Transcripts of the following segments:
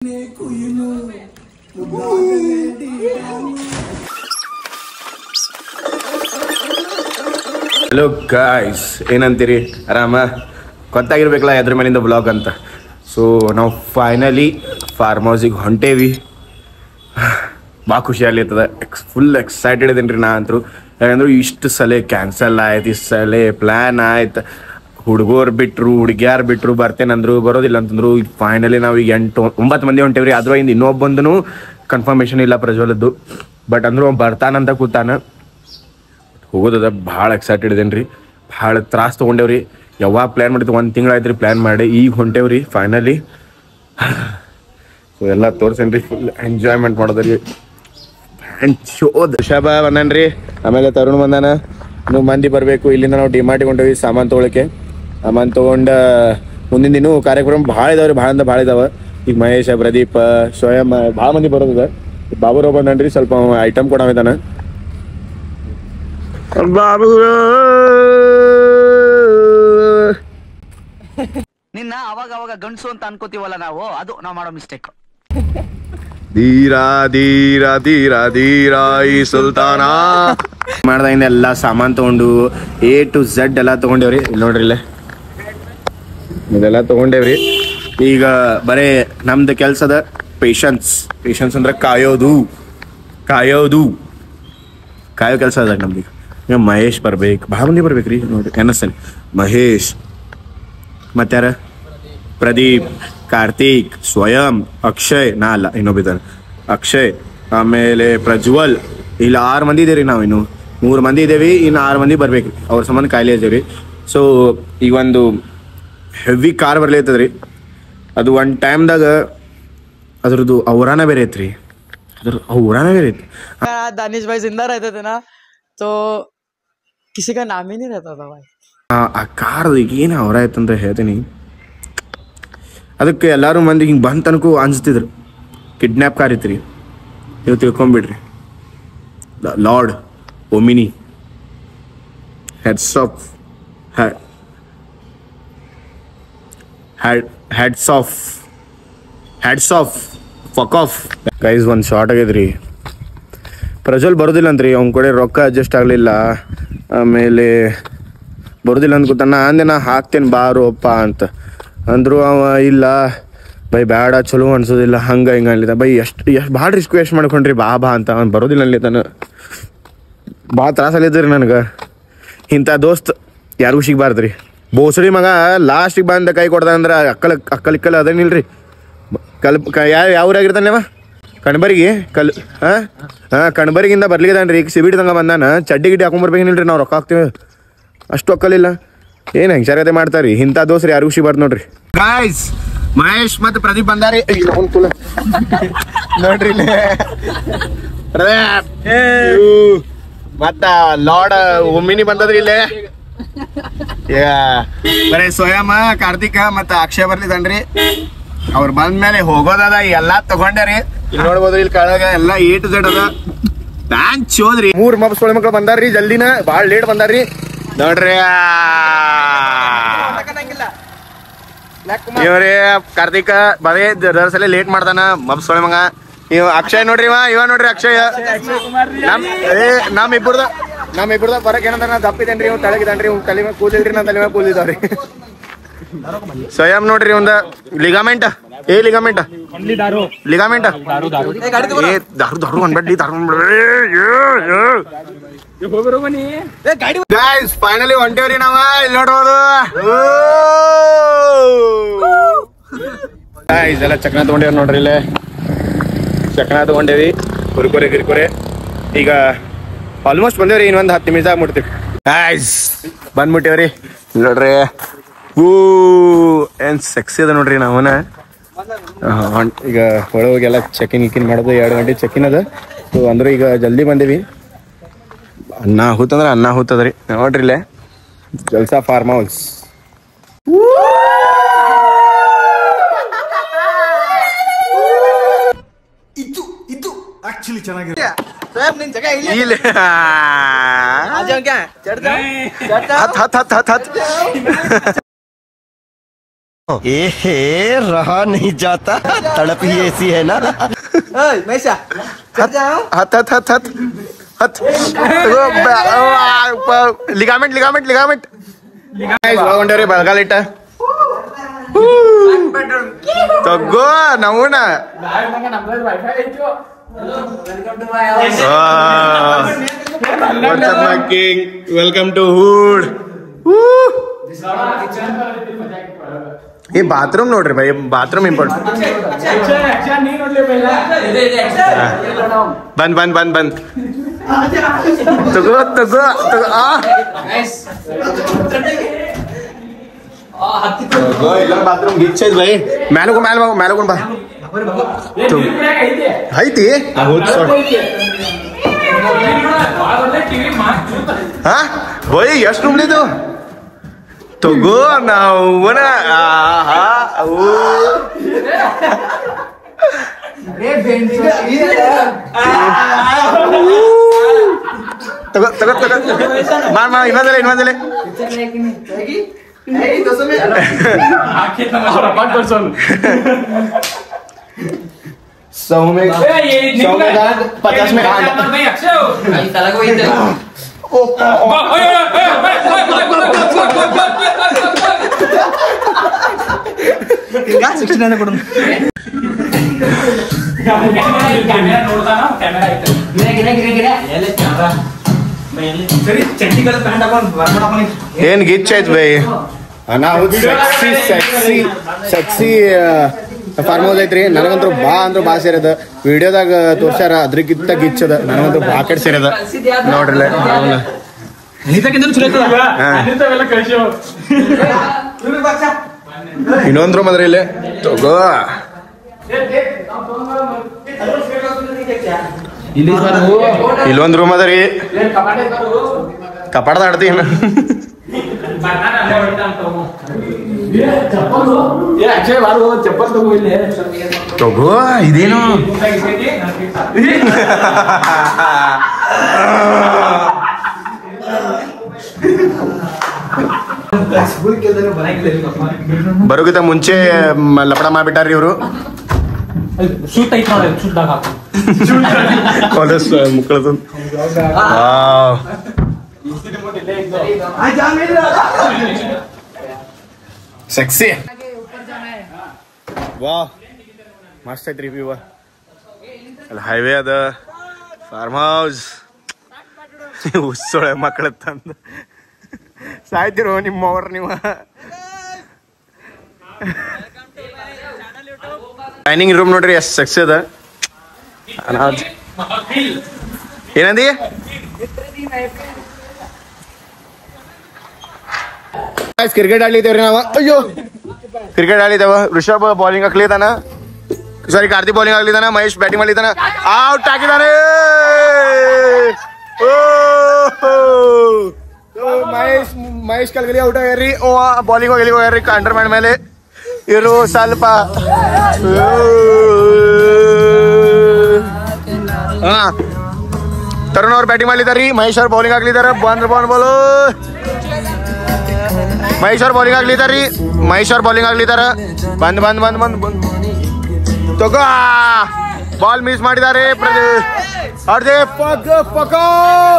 Hello guys, ಏನಂತೀರಿ? ಆರಾಮ? ಗೊತ್ತಾಗಿರ್ಬೇಕಲ್ಲ ಎದ್ರ ಮೇಲಿಂದ ಬ್ಲಾಗ್ ಅಂತ. ಸೊ ನಾವು ಫೈನಲಿ ಫಾರ್ಮ್ ಹೌಸಿಗೆ ಹೊಂಟೇವಿ. ಭಾಳ ಖುಷಿ ಆಗ್ಲಿರ್ತದ. ಫುಲ್ ಎಕ್ಸೈಟೆಡ್ ಇದೇನಿ ರೀ ನಾ ಅಂತೂ. ಯಾಕಂದ್ರೆ ಇಷ್ಟು ಸಲ ಕ್ಯಾನ್ಸಲ್ ಆಯ್ತು, ಇಷ್ಟು ಸಲ ಪ್ಲ್ಯಾನ್ ಆಯ್ತು. ಹುಡುಗರು ಬಿಟ್ಟರು, ಹುಡುಗಿಯಾರು ಬಿಟ್ಟರು, ಬರ್ತೇನಂದ್ರು, ಬರೋದಿಲ್ಲ ಅಂತಂದ್ರು. ಈಗ ಫೈನಲಿ ನಾವು ಈಗ 8-9 ಮಂದಿ ಹೊಂಟೇವ್ರಿ. ಅದ್ರಿಂದ ಇನ್ನೊಬ್ಬಂದೂ ಕನ್ಫರ್ಮೇಷನ್ ಇಲ್ಲ ಪ್ರಜ್ವಲದ್ದು. ಬಟ್ ಅಂದ್ರು ಅವ್ನು ಬರ್ತಾನಂತ ಕೂತಾನ. ಹೋಗೋದದ. ಭಾಳ ಎಕ್ಸೈಟೆಡ್ ಇದೇನು ರೀ. ಭಾಳ ತ್ರಾಸ ತೊಗೊಂಡೇವ್ರಿ. ಯಾವಾಗ ಪ್ಲ್ಯಾನ್ ಮಾಡಿದ್ದು 1 ತಿಂಗಳು ಆಯ್ತು ರೀ ಪ್ಲ್ಯಾನ್ ಮಾಡಿ. ಈಗ ಹೊಂಟೇವ್ರಿ ಫೈನಲಿ. ಸೊ ಎಲ್ಲ ತೋರ್ಸೇನ್ರಿ. ಫುಲ್ ಎಂಜಾಯ್ಮೆಂಟ್ ಮಾಡೋದ್ರಿ. ಋಷಭ ಬಂದಾನ ರೀ, ಆಮೇಲೆ ತರುಣ್ ಬಂದಾನ. ಇನ್ನೂ ಮಂದಿ ಬರಬೇಕು. ಇಲ್ಲಿಂದ ನಾವು ಡಿಮಾರ್ಟಿಗೆ ಹೊಂಟೇವಿ ಸಾಮಾನು ತೊಗೊಳಕ್ಕೆ. ಸಾಮಾನು ತೊಗೊಂಡು ಮುಂದಿನ ದಿನ ಕಾರ್ಯಕ್ರಮ ಭಾಳ ಇದಾವೆ ರೀ. ಭಾಳ ಅಂದ್ರೆ ಭಾಳ ಇದಾವೆ. ಈಗ ಮಹೇಶ, ಪ್ರದೀಪ್, ಸ್ವಯಂ ಭಾಳ ಮಂದಿ ಬರೋದಿದೆ. ಬಾಬುರಾವ್ ಬಂದಾನ ರೀ, ಸ್ವಲ್ಪ ಐಟಮ್ ಕೊಡಾವಿದ್ದಾನ. ನಿನ್ನ ಅವಾಗ ಅವಾಗ ಗಂಡಸು ಅಂತ ಅನ್ಕೋತೀವಲ್ಲ ನಾವು, ಅದು ನಾವು ಮಾಡೋ ಮಿಸ್ಟೇಕ್. ಧೀರಾ ಧೀರಾ ಧೀರಾ ಧೀರಾ ಈ ಸುಲ್ತಾನ ಮಾಡ್ದಾಗಿಂದ ಎಲ್ಲ ಸಾಮಾನು ತೊಗೊಂಡು A to Z ಎಲ್ಲ ತೊಗೊಂಡೇವ್ರಿ. ಇಲ್ಲಿ ನೋಡ್ರಿ, ಇಲ್ಲೇ ಇದೆಲ್ಲ ತೊಗೊಂಡೇವ್ರಿ. ಈಗ ಬರೇ ನಮ್ದು ಕೆಲ್ಸದ ಪೇಷನ್ಸ್ ಅಂದ್ರೆ ಕಾಯೋ ಕೆಲಸ ಅದ ನಮ್ದು. ಈಗ ಮಹೇಶ್ ಬರ್ಬೇಕು, ಭಾಳ ಮಂದಿ ಬರ್ಬೇಕ್ರಿ. ನೋಡ್ರಿ ಎನಸ್ತೇನೆ. ಮಹೇಶ್ ಮತ್ತಾರ, ಪ್ರದೀಪ್, ಕಾರ್ತಿಕ್, ಸ್ವಯಂ, ಅಕ್ಷಯ್, ನಾ ಅಲ್ಲ ಇನ್ನೊಬ್ಬಿದ್ದಾನೆ ಅಕ್ಷಯ್, ಆಮೇಲೆ ಪ್ರಜ್ವಲ್. ಇಲ್ಲಿ 6 ಮಂದಿ ಇದೇವ್ರಿ. ನಾವು ಇನ್ನು 3 ಮಂದಿ ಇದೇವಿ. ಇನ್ನು 6 ಮಂದಿ ಬರ್ಬೇಕ್ರಿ. ಅವ್ರ ಸಂಬಂಧ ಕಾಯಿಲೆ ಇದ್ದೇವ್ರಿ. ಸೊ ಈಗ ಒಂದು ಹೆವಿ ಕಾರ್ ಬರ್ಲೈತದ್ರಿ. ಅದು ಒಂದು ಟೈಮ್ದಾಗ ಅದ್ರದ್ದು ಔರಾನ ಬೇರೆ ಐತ್ರಿ. ಔರಾನ ಬೇರೆ ಐತಿ. दानिश भाई जिंदा रहते थे ना तो किसी का नाम ही नहीं रहता था भाई. ಆ ಕಾರ್ದು ಈಗ ಏನು ಅವರ ಆಯ್ತಂತ ಹೇಳ್ತೀನಿ. ಅದಕ್ಕೆ ಎಲ್ಲರೂ ಮಂದಿ ಹಿಂಗೆ ಬಂದು ತನಕ ಅನ್ಸ್ತಿದ್ರು ಕಿಡ್ನ್ಯಾಪ್ ಕಾರ್ ಐತ್ರಿ. ನೀವು ತಿಳ್ಕೊಂಬಿಡ್ರಿ. Lord omni heads of fuck off guys. ಒಂದು ಶಾರ್ಟ್ ಆಗೈತ್ರಿ. ಪ್ರಜ್ವಲ್ ಬರೋದಿಲ್ಲ ಅಂತ್ರಿ. ಅವ್ನ ಕಡೆ ರೊಕ್ಕ ಅಡ್ಜಸ್ಟ್ ಆಗಲಿಲ್ಲ. ಆಮೇಲೆ ಬರೋದಿಲ್ಲ ಅಂತ ಗೊತ್ತಾನ. ಅಂದೆ ನಾ ಹಾಕ್ತೇನೆ ಬಾರೋಪ್ಪ ಅಂತ ಅಂದರು. ಅವ ಇಲ್ಲ ಬೈ ಬೇಡ, ಚಲೋ ಅನ್ಸೋದಿಲ್ಲ, ಹಂಗೆ ಹಿಂಗೆ ಅನ್ಲಿತ್ತ. ಬೈ ಎಷ್ಟು ಭಾಳ ರಿಕ್ವೆಸ್ಟ್ ಮಾಡ್ಕೊಂಡ್ರಿ ಬಾ ಅಂತ. ಅವ್ನು ಬರೋದಿಲ್ಲ ಅನ್ಲಿತ್ತಾನ. ಭಾಳ ತ್ರಾಸಲ್ಲಿದ್ರಿ ನನಗೆ. ಇಂಥ ದೋಸ್ತ್ ಯಾರಿಗೂ ಸಿಗ್ಬಾರ್ದ್ರಿ. ಬೋಸಡಿ ಮಗ ಲಾಸ್ಟಿಗೆ ಬಂದ ಕೈ ಕೊಡ್ದ ಅಂದ್ರೆ ಅಕ್ಕಲಿಕ್ಕಲ್ಲ ಅದೇನಿಲ್ರಿ. ಯಾವ ಊರಾಗಿರ್ತಾನೆ ಅವ? ಕಣ್ಬರಿಗೆ ಕಣ್ಬರಿಗಿಂದ ಬರ್ಲಿದ್ದಾನೆ ರೀ. ಈಗ ಸಿಬಿಡ್ದಂಗೆ ಬಂದಾನ. ಚಡ್ಡಿ ಗಿಡ್ಡಿ ಹಾಕೊಂಬರ್ಬೇಕೇನಿಲ್ರಿ. ನಾವು ರೊಕ್ಕ ಹಾಕ್ತೀವಿ. ಅಷ್ಟು ಒಕ್ಕಲಿಲ್ಲ. ಏನು ಹೆಂಗೆ ಮಾಡ್ತಾರ್ರಿ. ಇಂಥ ದೋಸ್ರಿ ಯಾರಿಗೂ ಸಿಗ್ಬಾರ್ದು ನೋಡ್ರಿ. ಗಾಯ್ಸ್, ಮಹೇಶ್ ಮತ್ತು ಪ್ರದೀಪ್ ಬಂದಾರಿ. ನೋಡ್ರಿ ಮತ್ತ ಲಾರ್ಡ್ ಒಮ್ಮಿನಿ ಬಂದದ್ರಿ ಇಲ್ಲೇ. ಬರೀ ಸ್ವಯಂ, ಕಾರ್ತಿಕ ಮತ್ತು ಅಕ್ಷಯ್ ಬರ್ಲಿದ್ದಾನ್ರಿ. ಅವ್ರು ಬಂದ್ಮೇಲೆ ಹೋಗೋದದ. ಎಲ್ಲಾ ತಗೊಂಡ್ಯಾರಿ. ಇಲ್ಲಿ ನೋಡ್ಬೋದ್ರಿ, ಇಲ್ಲಿ ಕೆಳಗ ಎಲ್ಲ A to Z ಅದ. ಬ್ಯಾಂಕ್ ಹೋದ್ರಿ. 3 ಮಬ್ಬ ಮಕ್ಳು ಬಂದಾರ್ರಿ. ಜಲ್ದಿನ ಭಾಳ ಲೇಟ್ ಬಂದಾರ್ರಿ. ನೋಡ್ರಿ ಇವ್ರಿ ಕಾರ್ತಿಕ ಬರೇ ಸಲ ಲೇಟ್ ಮಾಡ್ತಾನ. ಮಬ್ ಸೊಳೆ ಮಗ ಇವ. ಅಕ್ಷಯ್ ನೋಡ್ರಿ, ಇವ ನೋಡ್ರಿ ಅಕ್ಷಯ್. ನಮ್ ಇಬ್ಬರದ ಬರಕ್ ಏನಂತ ದಪ್ಪಿದೇನ್ರಿ. ಇವ್ ತಳಗಿದಾನ್ರಿ. ಇವ್ ತಲೆ ಮೇಲೆ ಕೂದಿಲ್ರಿ. ನಾ ತಲೆ ಮೇಲೆ ಕೂದಿದಾವ್ರಿ. ಸ್ವಯಂ ನೋಡ್ರಿ ಒಂದು ಲಿಗಾಮೆಂಟ್ ದಾರು ಅನ್ಬೇಡಿ. ಗೈಸ್ ಫೈನಲಿ ಹೊಂಟೇವ್ರಿ ನಾವ. ಇಲ್ಲಿ ನೋಡ್ಬೋದು ಗೈಸ್ ಎಲ್ಲ ಚಕ್ನ ತಗೊಂಡೇವ್ರಿ. ನೋಡ್ರಿ ಇಲ್ಲೇ ಚಕ್ನ ತಗೊಂಡೇವಿ. ಕುರ್ಕುರೆ ಈಗ ಆಲ್ಮೋಸ್ಟ್ ಬಂದೇವ್ರಿ. ಇನ್ನೊಂದು 10 ನಿಮಿಷ ಆಗ್ಬಿಡ್ತೀವಿ. ಗೈಸ್ ಬಂದ್ಬಿಟ್ಟೇವ್ರಿ. ನೋಡ್ರಿ ಏನ್ ಸೆಕ್ಸಿ ಅದ ನೋಡ್ರಿ. ನಾವನ ಈಗ ಒಳಗೋಗೆಲ್ಲ ಚೆಕಿನ್ ಮಾಡೋದು. 2 ಗಂಟೆ ಚೆಕಿನ್ ಅದ. ಸೊ ಅಂದ್ರೆ ಈಗ ಜಲ್ದಿ ಬಂದೀವಿ. ಅನ್ನ ಹೂತದ್ರಿ. ನೋಡ್ರಿ ಇಲ್ಲೇ ಜಲ್ಸಾ ಫಾರ್ಮ್ ಹೌಸ್. ಇದು ಆಕ್ಚುಲಿ ಚೆನ್ನಾಗಿದೆ. ಹತ್ रहा नहीं जाता तड़प ही ऐसी है ना हत हत हत हत हत लिगामेंट लिगामेंट लिगामेंट ಬಾಗೊಂಡವ್ರಿ ಬಲ್ಗಾಲಿಟ್ಟ ತಗೋ ನಮೂನ ವೆಲ್ಕಮ್ ಟು ಹುಡ್ ಈ ಬಾತ್ರೂಮ್ ನೋಡ್ರಿ ಬೈ ಬಾತ್ರೂಮ್ ಇಂಪಾರ್ಟೆಂಟ್ ಬಂದ್ ಬಂದ್ ಬಂದ್ ಬಂದ್ ತಗೋ ತಗೋ ತಗೋ ಎಲ್ಲ ಬಾತ್ರೂಮ್ ಗಿಚ್ಚ ಬೈ ಮ್ಯಾಲಗೂ ಮ್ಯಾಲಗೂ ಬಾ ಐತಿ ಹಾ ಬೈ ಎಷ್ಟು ರೂಮ್ಲಿದು ತಗೋ ನಾವನ ತಗೋ ತಗೋ ತಗೋ ಮಾ ಇನ್ನೊಂದಲೆ सौ में 50 में ಏನ್ ಗಿಚ್ ಐತ್ ಬೈ ನಾವು sexy sexy sexy farm house ಐತ್ರಿ ನನಗಂತೂ ಬಾ ಸೇರದ ವಿಡಿಯೋದಾಗ ತೋರ್ಸ್ಯಾರ ಅದ್ರಕ್ಕಿಂತ ಗಿಚ್ಚದ ನನಗಂತೂ ಬಾ ಕಡೆ ಸೇರದ ನೋಡ್ರಲ್ಲ ಇನ್ನೊಂದ್ ರೂಮ್ ಅದ್ರಿ ಇಲ್ಲಿ ತಗೋ ಇಲ್ಲೊಂದ್ ರೂಮ್ ಅದ ರೀ ಕಪಾಟದ ಆಡ್ತೀನಿ ತಗೋ ಇದೇನು ಬರೋಕಿಂತ ಮುಂಚೆ ಲಪಡ ಮಾಡ್ಬಿಟ್ಟಾರ್ರಿ ಇವರು ಕಾಲೇಜ್ ಮುಕ್ಕಳದು ಸೆಕ್ಸಿ ವಾ ಮಸ್ತ್ ಐತ್ರಿ ವ್ಯೂ ಅಲ್ಲಿ ಹೈವೇ ಅದ ಫಾರ್ಮ್ ಹೌಸ್ ಉಸ್ಸೊಳೆ ಮಕ್ಕಳ ತಂದು ಸಾಯ್ತಿರೋ ನಿಮ್ಮವ್ರ ನೀವು ಡೈನಿಂಗ್ ರೂಮ್ ನೋಡ್ರಿ ಎಷ್ಟು ಸೆಕ್ಸಿ ಅದ ಏನಂದಿ ಕ್ರಿಕೆಟ್ ಆಡ್ಲಿದ್ದೇವ್ರಿ ನಾವು ಅಯ್ಯೋ ಕ್ರಿಕೆಟ್ ಆಡಿದ್ದೇವ ಋಷಭ್ ಬೌಲಿಂಗ್ ಹಾಕ್ಲಿದ್ದಾನ ಸಾರಿ ಕಾರ್ತಿಕ್ ಬೌಲಿಂಗ್ ಆಗ್ಲಿದ್ದಾನ ಮಹೇಶ್ ಬ್ಯಾಟಿಂಗ್ ಮಾಡ್ಲಿದ್ದಾನ ಔಟ್ ಹಾಕಿದಾನೆ ಮಹೇಶ್ ಕಲ್ಗಲಿ ಔಟ್ ಆಗ್ಯಾರ್ರಿ ಬೌಲಿಂಗ್ ಹೋಗಿ ಹೋಗ್ಯಾರ್ರಿ ಅಂಡರ್ ಮ್ಯಾನ್ ಮೇಲೆ ಇರು ಸ್ವಲ್ಪ ಹಾ ತರುಣ್ ಅವ್ರು ಬ್ಯಾಟಿಂಗ್ ಮಾಡ್ಲಿದ್ದಾರ್ರಿ ಮಹೇಶ್ ಅವ್ರು ಬೌಲಿಂಗ್ ಆಗ್ಲಿದಾರ ಬಾಲ್ ಮಹೇಶ್ ಅವ್ರು ಬೌಲಿಂಗ್ ಆಗ್ಲಿದಾರ್ರಿ ಬಂದ್ ತಗೋ ಬಾಲ್ ಮಿಸ್ ಮಾಡಿದಾರೆ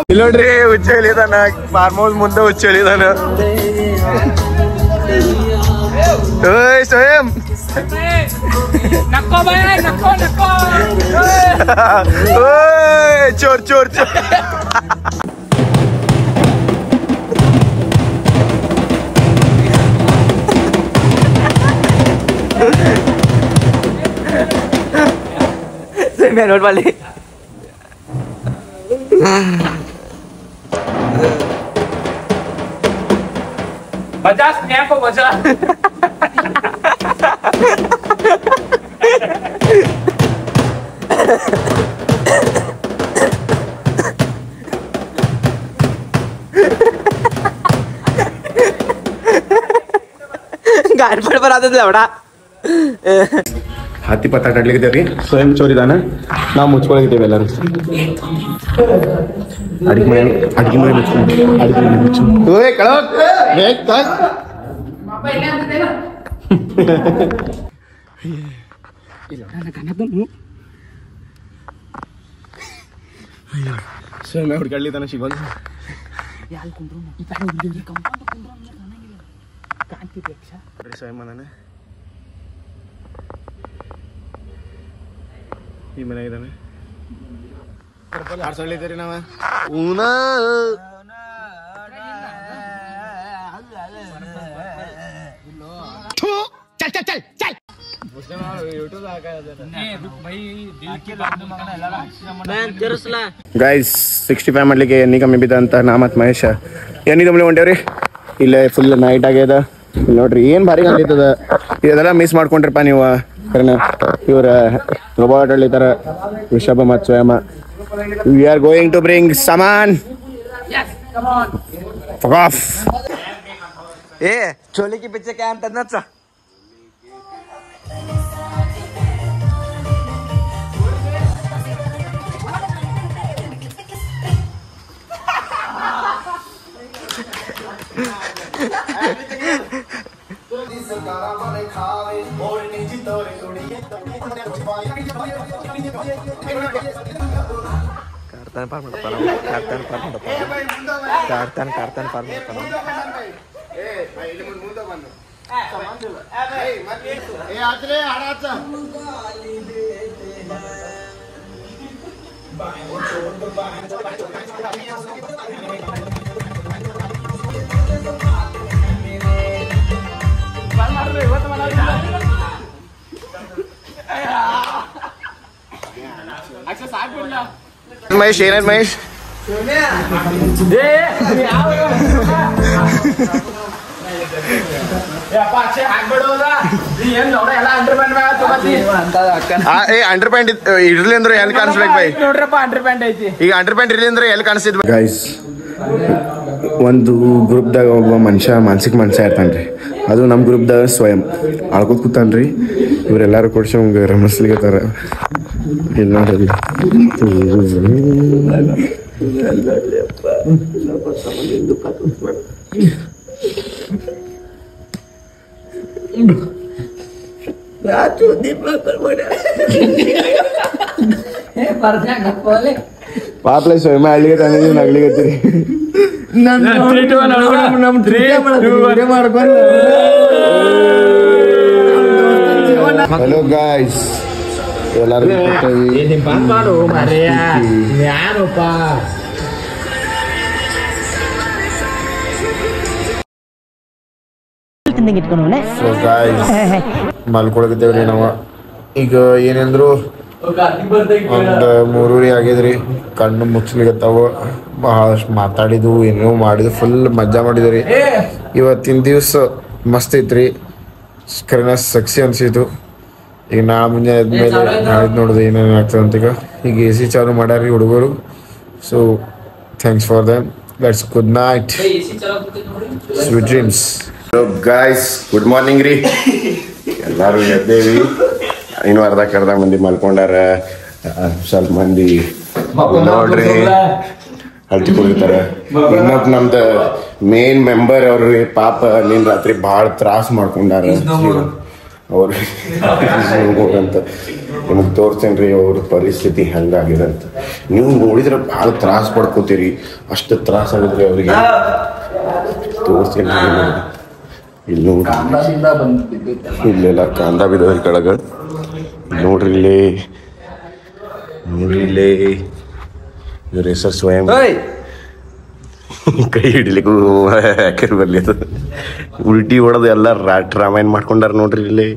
ಇಲ್ಲಿ ನೋಡ್ರಿ ಹುಚ್ಚ ಹೇಳಿದಾನ ಫಾರ್ಮ್ ಹೌಸ್ ಮುಂದೆ ಹುಚ್ಚ ಹೇಳಿದಾನ ಸ್ವಯಂ ಚೋರ್ ಚೋರ್ ಚೋರ್ नोट वाली पचास को बचा गाड़ पर आते थे बड़ा ಹತ್ತಿ ಪತ್ತಾಟ ಆಡ್ಲಿಕ್ಕಿದ್ದೇವ್ರಿ ಸ್ವಯಂ ಚೋರಿದಾನ ನಾವು ಮುಚ್ಕೊಳಗಿದ್ದೇವೆ ಎಲ್ಲರೂ ಅಡಿಗೆ ಮನೆ ಮುಚ್ಕೊಂಡು ಸ್ವಯಂ ಹುಡ್ಕಳ್ಳಿ ತನ ಸಿಗೋದು. ಸ್ವಯಂ ಮನೆ ಈ ಮನೆ ಇದ್ದಾನೆ. ಆಡ್ಸೊಳ್ಳಿದ್ದೀರಿ ನಾವ ಗೈಸ್ 65 ಮಾಡ್ಲಿಕ್ಕೆ ಎಣ್ಣೆ ಕಮ್ಮಿ ಬಿದ್ದ ಅಂತ ನಾ ಮತ್ತು ಮಹೇಶ ಎಣ್ಣೆ ಕಮ್ಮಿ ಹೊಂಟೇವ್ರಿ. ಇಲ್ಲೇ ಫುಲ್ ನೈಟ್ ಆಗ್ಯದ. ಇಲ್ಲಿ ನೋಡ್ರಿ ಏನ್ ಭಾರಿ ಕಾಣ್ತದ. ಇದೆಲ್ಲ ಮಿಸ್ ಮಾಡ್ಕೊಂಡ್ರಪ್ಪ ನೀವು. ಕರೆನ ಇವ್ರ ರೋಬೋಟ್ ಹಳ್ಳಿತಾರ ರಿಷಭ ಮತ್ತು Swayam. We are going to bring ಸಾಮಾನ್. ए छोले के पीछे क्या अंतर ना चा ಮಹೇಶ್ ಏನಾಯ್ತು ಮಹೇಶ್? ಅಂಡರ್ ಪ್ಯಾಂಟ್ ಇರ್ಲಿ ಅಂದ್ರೆ ಎಲ್ಲಿ ಕಾಣಿಸ್ಬೇಕು ಬೈ? ಈಗ ಅಂಡರ್ ಪ್ಯಾಂಟ್ ಇರ್ಲಿ ಅಂದ್ರೆ ಎಲ್ಲಿ ಕಾಣಿಸ್ತಿದ್ ಗೈಸ್? ಒಂದು ಗ್ರೂಪ್ದಾಗ ಒಬ್ಬ ಮಾನಸಿಕ ಮನುಷ್ಯ ಇರ್ತಾನ್ರಿ. ಅದು ನಮ್ಮ ಗ್ರೂಪ್ದಾಗ ಸ್ವಯಂ ಆಳ್ಕೊತ್ ಕೂತಾನ್ರಿ. ಇವರೆಲ್ಲರೂ ಕೊಡ್ಸಿ ಅವ್ಗೆ ರಮಸ್ಲಿಗತ್ತಾರ. ಇಲ್ಲ ನೋಡ್ರಿ ಪಾಪ್ಲೆ ಸ್ವಯಂ ಹಳ್ಳಿಗೆ ತಾನೇ ನಗ್ಲಿಗತ್ತೀರಿ. ಹಲೋ ಗಾಯ್ಸ್, ಎಲ್ಲರೂ ಮಲ್ಕೊಳಗಿದ್ದೇವ್ರಿ ನಾವು. ಈಗ ಏನಂದ್ರು ಒಂದು 3 ಆಗಿದ್ರಿ. ಕಣ್ಣು ಮುಚ್ಚಲಿಗತ್ತಾವ. ಬಹಳಷ್ಟು ಮಾತಾಡಿದ್ವು, ಏನೇನೋ ಮಾಡಿದ್ವು, ಫುಲ್ ಮಜಾ ಮಾಡಿದ್ರಿ. ಇವತ್ತಿನ ದಿವ್ಸ ಮಸ್ತ್ ಐತ್ರಿ. ಕರೆನ ಸಕ್ಸಿ ಅನ್ಸಿತ್ತು. ಈಗ ನಾ ಮುಂಜಾನೆ ಆದ್ಮೇಲೆ ನಾಳಿದ್ದು ನೋಡಿದೆ ಏನೇನು ಆಗ್ತದೆ ಅಂತ. ಈಗ AC ಚಾಲು ಮಾಡ್ಯಾರಿ ಹುಡುಗರು. So thanks for them. Let's good night, sweet dreams. Hello guys, good morning ರೀ. ಎಲ್ಲರೂ ಎದ್ದೇವಿ. ಇನ್ನು ಅರ್ಧ ಮಂದಿ ಮಲ್ಕೊಂಡಾರ. ಸ್ವಲ್ಪ ಮಂದಿ ನೋಡ್ರಿ ಹಳ್ತಿ ಕುಡಿತಾರ. ಇನ್ನೊಬ್ಬ ನಮ್ದು ಮೇನ್ ಮೆಂಬರ್ ಅವ್ರಿ ಪಾಪ ನಿನ್ ರಾತ್ರಿ ಭಾಳ ತ್ರಾಸ ಮಾಡ್ಕೊಂಡಾರ. ಅವ್ರು ಅಂತ ನಿಮಗೆ ತೋರಿಸ್ತೇನ್ರಿ ಅವ್ರ ಪರಿಸ್ಥಿತಿ ಹೆಂಗಾಗಿದೆ ಅಂತ. ನೀವು ನೋಡಿದ್ರೆ ಭಾಳ ತ್ರಾಸ ಪಡ್ಕೋತೀರಿ. ಅಷ್ಟು ತ್ರಾಸ ಆಗಿದ್ರಿ ಅವ್ರಿಗೆ. ತೋರಿಸ್ತೇನೆ ಇಲ್ಲಿ ನೋಡ್ರಿ. ಇಲ್ಲೆಲ್ಲ ಕಾಂದ ಬಿದ್ದವ್ರಿ ಕೆಳಗ. ನೋಡ್ರಿ ಇಲ್ಲೇ ಇವ್ರ ಹೆಸರು ಸ್ವಯಂ. ಕೈ ಹಿಡಿಲಿಕ್ಕೂ ಹಾಕಿರ್ ಬರ್ಲಿ ಅದು. ಉಲ್ಟಿ ಹೊಡೆದು ಎಲ್ಲ ರಾಮಾಯಣ ಮಾಡ್ಕೊಂಡಾರ ನೋಡ್ರಿ ಇಲ್ಲಿ.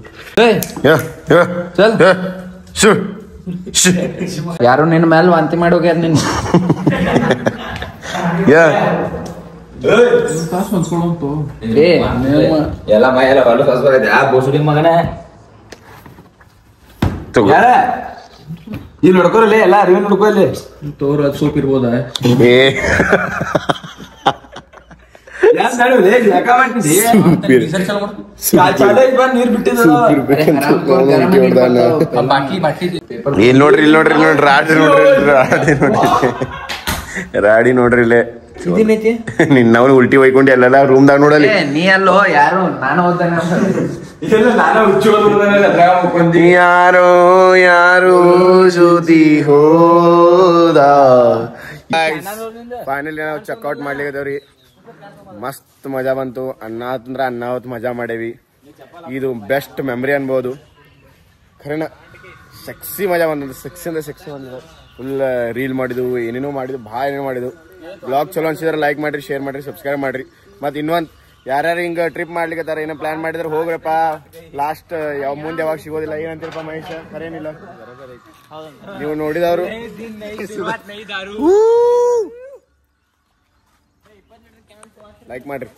ಯಾರು ನಿನ್ನ ಮೇಲೆ ವಾಂತಿ ಮಾಡೋಗ್ಯಾರ ನಿನ್ನ. ಎಲ್ಲ ಮೈ ಎಲ್ಲ ಹೊಲ ಕಸ್ಬಾರೈತೆ. ಆ ಬೋಸುಡಿ ಮಗನೇ ಇಲ್ಲಿ ನೋಡ್ಕೊರಲ್ಲ, ಎಲ್ಲ ಅರಿವಿ ನೋಡ್ಕೊ. ಇಲ್ಲಿ ತೋರ್ ಅದು ಸೋಪ್ ಇರ್ಬೋದ? ನೀರ್ ಬಿಟ್ಟಿದ್ದ ಇಲ್ಲಿ ನೋಡ್ರಿ ರಾಡಿ ನೋಡ್ರಿ ಇಲ್ಲೇ. ನಿನ್ನವನು ಉಲ್ಟಿ ಒಯ್ಕೊಂಡು ಎಲ್ಲೆಲ್ಲ ರೂಮ್ದಾಗ ನೋಡಲಿ. ನೀ ಅಲ್ಲೋ ಯಾರು ನಾನು ಯಾರೋ ಯಾರೋ ಜೊತೆ ಹೋದ. ಫೈನಲಿ ನಾವು ಚೆಕ್ಔಟ್ ಮಾಡ್ಲಿಕ್ಕದವ್ರಿ. ಮಸ್ತ್ ಮಜಾ ಬಂತು. ಅನ್ನ ಅಂದ್ರೆ ಅನ್ನ ಹೊತ್ತು ಮಜಾ ಮಾಡೇವಿ. ಇದು ಬೆಸ್ಟ್ ಮೆಮರಿ ಅನ್ಬೋದು. ಖರೇನ ಸೆಕ್ಸಿ ಮಜಾ ಬಂದ. ಸೆಕ್ಸಿ ಅಂದ್ರೆ ಸೆಕ್ಸಿ ಬಂದ. ಫುಲ್ ರೀಲ್ ಮಾಡಿದ್ವು, ಏನೇನೋ ಮಾಡಿದ್ವು, ಭಾಳ ಏನೇನೋ ಮಾಡಿದ್ವು. ಬ್ಲಾಗ್ ಚಲೋ ಅನ್ಸಿದ್ರೆ ಲೈಕ್ ಮಾಡ್ರಿ, ಶೇರ್ ಮಾಡ್ರಿ, ಸಬ್ಸ್ಕ್ರೈಬ್ ಮಾಡ್ರಿ. ಮತ್ತು ಇನ್ನೊಂದು ಯಾರ್ಯಾರು ಹಿಂಗೆ ಟ್ರಿಪ್ ಮಾಡ್ಲಿಕ್ಕೆ ಏನೋ ಪ್ಲಾನ್ ಮಾಡಿದ್ರೆ ಹೋಗ್ರಪ್ಪ. ಲಾಸ್ಟ್ ಮುಂದೆ ಯಾವಾಗ ಸಿಗೋದಿಲ್ಲ. ಏನಂತೀರಪ್ಪ ಮಹೇಶ? ಖರೇನಿಲ್ಲ ನೀವು ನೋಡಿದವರು. ಲೈಕ್ ಮಾಡ್ರಿ.